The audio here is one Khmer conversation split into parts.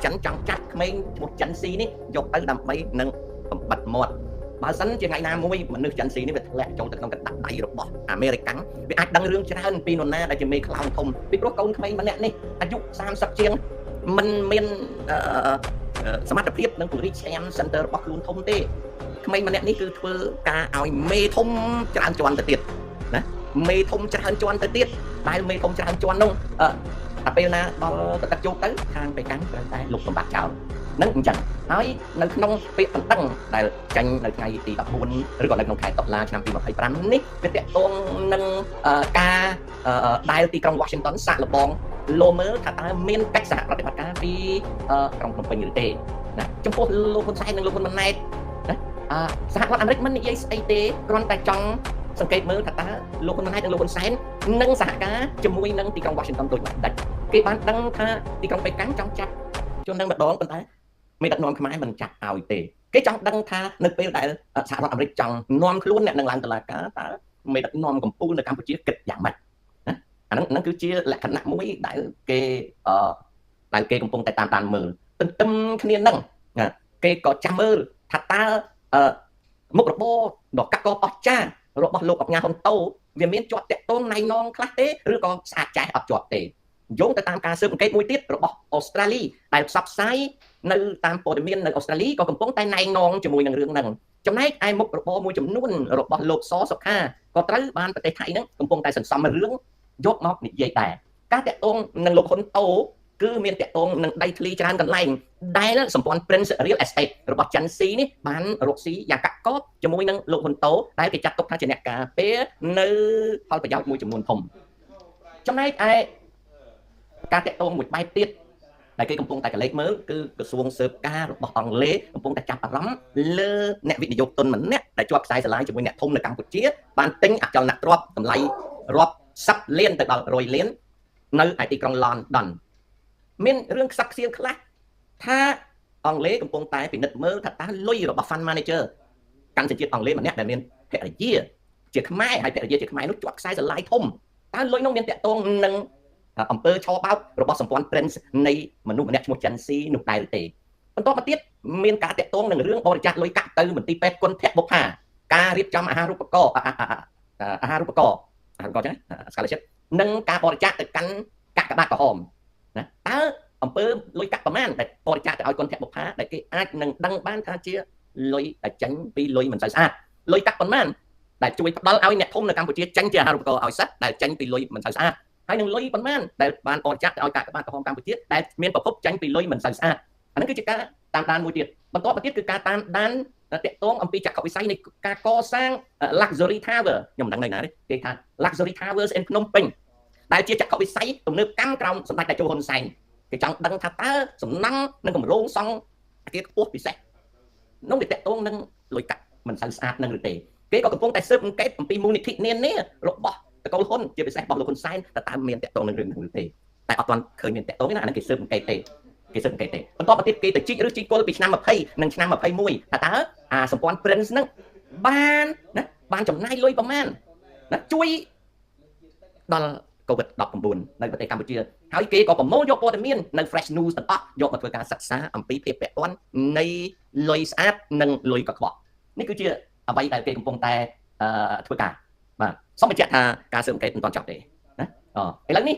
ចិនចង់ចាត់ក្មេងឈ្មោះចិនស៊ីនេះយកទៅដើម្បីនឹងបំបត្តិមាត់បើសិនជាថ្ងៃណាមួយមនុស្សចិនស៊ីនេះវាធ្លាក់ចូលទៅក្នុងកណ្ដាប់ដៃរបស់អាមេរិកវាអាចដឹងរឿងច្រើនពីនរណាដែលជាមេខ្លោងធំពីព្រោះកូនក្មេងម្នាក់នេះអាយុ30ជាងមិនមានសមត្ថភាពនឹងពង្រីកឈាម center របស់ខ្លួនធំទេក្មេងម្នាក់នេះគឺធ្វើការឲ្យមេធំច្រើនជាន់ទៅទៀតណាមេធំច្រើនជាន់ទៅទៀតដែលមេធំច្រើនជាន់នោះតែពេលណាដល់ទៅទឹកជោគទៅខាងបេកាំងត្រូវតែលុបសម្បត្តិចោលនឹងអញ្ចឹងហើយនៅក្នុងពាក្យបណ្ដឹងដែលចាញ់នៅថ្ងៃទី14ឬក៏នៅក្នុងខែតុលាឆ្នាំ2025នេះវាទាក់ទងនឹងការដែលទីក្រុង Washington សាកល្បងលោមើលថាតើមានកិច្ចសហប្រតិបត្តិការពីក្រុងភ្នំពេញឬទេណាចំពោះលោកហ៊ុនសែននិងលោកហ៊ុនម៉ាណែតណាសហរដ្ឋអាមេរិកមិននិយាយស្អីទេគ្រាន់តែចង់សង្កេតមើលថាតើលោកហ៊ុនម៉ាណែតនិងលោកហ៊ុនសែននឹងសហការជាមួយនឹងទីក្រុង Washington ដូចម៉េចគេបានដឹងថាទីក្រុងបេកាំងចង់ចាប់ជននឹងម្ដងប៉ុន្តែមេដឹកនាំខ្មែរមិនចាត់ឲ្យទេគេចង់ដឹងថានៅពេលដែលសហរដ្ឋអាមេរិកចង់នាំខ្លួនអ្នកនឹងឡើងតុលាការតើមេដឹកនាំកម្ពុជានៅកម្ពុជាគិតយ៉ាងម៉េចណាអាហ្នឹងគឺជាលក្ខណៈមួយដែលគេកំពុងតែតាមមើលទន្ទឹមគ្នានឹងគេក៏ចាំមើលថាតើមុខរបរដ៏កាក់កបោះចារបស់លោកអង្ញាហ៊ុនតូវាមានជាប់តាក់ទងណៃណងខ្លះទេឬក៏ស្អាតចេះអត់ជាប់ទេយោងទៅតាមការស៊ើបអង្កេតមួយទៀតរបស់អូស្ត្រាលីដែលផ្សព្វផ្សាយនៅតាមព័ត៌មាននៅអូស្ត្រាលីក៏កំពុងតែណែនាំជាមួយនឹងរឿងហ្នឹងចំណែកឯមុខរបរមួយចំនួនរបស់លោកសសុខាក៏ត្រូវបានប្រទេសថៃហ្នឹងកំពុងតែសន្សំរឿងយកមកនិយាយដែរការតាក់ទងនឹងលោកហ៊ុនតូគឺមានតាក់ទងនឹងដីធ្លីច្រើនកន្លែងដែលសម្ព័ន្ធ Prince Real Estate របស់ចិនស៊ីនេះបានរកស៊ីយ៉ាងកាក់កបជាមួយនឹងលោកហ៊ុនតូដែលគេចាត់ទុកថាជាអ្នកការពារនៅផលប្រយោជន៍មួយចំនួនធំចំណែកឯការតាក់ទងមួយបែបទៀតដែលគេកំពុងតែកលេចមើលគឺក្រសួងស៊ើបការរបស់អង់គ្លេសកំពុងតែចាប់អារម្មណ៍លើអ្នកវិនិយោគទុនម្នាក់ដែលជាប់ខ្សែស្រឡាយជាមួយអ្នកធំនៅកម្ពុជាបានទិញអចលនទ្រព្យតម្លៃរាប់10លានទៅដល់100លាននៅឯទីក្រុង London មានរឿងខ្សឹបខ្សៀលខ្លះថាអង់គ្លេសកំពុងតែពិនិត្យមើលថាតើលុយរបស់ Fund Manager កាន់សញ្ជាតិអង់គ្លេសម្នាក់ដែលមានភរិយាជាខ្មែរហើយភរិយាជាខ្មែរនោះជាប់ខ្សែស្រឡាយធំតើលុយនោះមានតាក់ទងនឹងអំពើឆបោករបស់សម្ព័ន្ធ Prince នៃមនុស្សម្នាក់ឈ្មោះចិនស៊ីនោះដែរទេបន្តមកទៀតមានការតាក់ទងនឹងរឿងបរិច្ចាគលុយកាក់ទៅមន្ទីរពេទ្យគុណភបុប្ផាការរៀបចំអាហារូបករណ៍ចឹង scholarship និងការបរិច្ចាគទៅកាន់កាកបាទក្រហមណាតើអំពើលុយកាក់ប្រមាណដែលបរិច្ចាគទៅឲ្យគុណភបុប្ផាដែលគេអាចនឹងដឹងបានថាជាលុយដែលចេញពីលុយមិនសូវស្អាតលុយកាក់ប្រមាណដែលជួយផ្ដល់ឲ្យអ្នកធំនៅកម្ពុជាចេញជាអាហារូបករណ៍ឲ្យសិស្សដែលចេញពីលុយមិនសូវស្អាតហើយនឹងលុយប៉ុន្មានដែលបានបរិច្ចាគទៅឲ្យកាកបាទក្រហមកម្ពុជាដែលមានប្រភពចេញពីលុយមិនសូវស្អាតអានេះគឺជាការតាមដានមួយទៀតបន្តមកទៀតគឺការតាមដានតាក់ទងអំពីចក្ខុវិស័យនៃការកសាង luxury tower ខ្ញុំមិនដឹងនៅណាទេគេថា luxury towers in ភ្នំពេញដែលជាចក្ខុវិស័យទំនើបកម្មក្រោមសម្ដេចតេជោហ៊ុនសែនគេចង់ដឹងថាតើសំណង់និងគម្រោងសង់អគារខ្ពស់ពិសេសនោះវាតាក់ទងនឹងលុយកាក់មិនសូវស្អាតនឹងឬទេគេក៏កំពុងតែស៊ើបអង្កេតអំពីមូលនិធិនានារបស់តកូលហ៊ុនជាពិសេសរបស់លោកហ៊ុនសែនតើមានតាក់ទងនឹងរឿងនោះទេតែអត់ទាន់ឃើញមានតាក់ទងទេណាអានេះគេស៊ើបអង្កេតទេបន្តមកទៀតគេទៅជីកឬជីគល់ពីឆ្នាំ20និងឆ្នាំ21ថាតើសម្ព័ន្ធ Prince ហ្នឹងបានចំណាយលុយប្រមាណណាជួយដល់ COVID-19 នៅប្រទេសកម្ពុជាហើយគេក៏ប្រមូលយកព័ត៌មាននៅ Fresh News ទាំងអស់យកមកធ្វើការសិក្សាអំពីភាពពាក់ព័ន្ធនៃលុយស្អាតនិងលុយកខ្វក់នេះគឺជាអ្វីដែលគេកំពុងតែធ្វើការបាទសូមបញ្ជាក់ថាការស៊ើបអង្កេតមិនទាន់ចប់ទេណាឥឡូវនេះ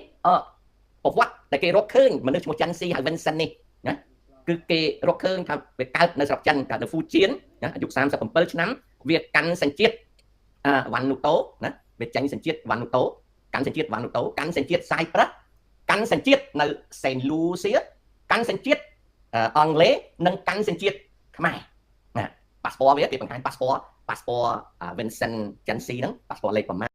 ប្រវត្តិដែលគេរកឃើញមនុស្សឈ្មោះចិនស៊ីហើយ Vincent នេះណាគឺគេរកឃើញថាវាកើតនៅស្រុកចិនកើតនៅហ្វូជៀនណាអាយុ37ឆ្នាំវាកាន់សញ្ជាតិវ៉ាន់នូតូណាវាចាញ់សញ្ជាតិវ៉ាន់នូតូកាន់សញ្ជាតិវ៉ាន់នូតូកាន់សញ្ជាតិសាយប្រាស់កាន់សញ្ជាតិនៅសេនលូសៀកាន់សញ្ជាតិអង់គ្លេសនិងកាន់សញ្ជាតិខ្មែរណាប៉ាសពតវាគេបង្ហាញប៉ាសពត Vincent ចិនស៊ីហ្នឹងប៉ាសពតលេខប្រមាណ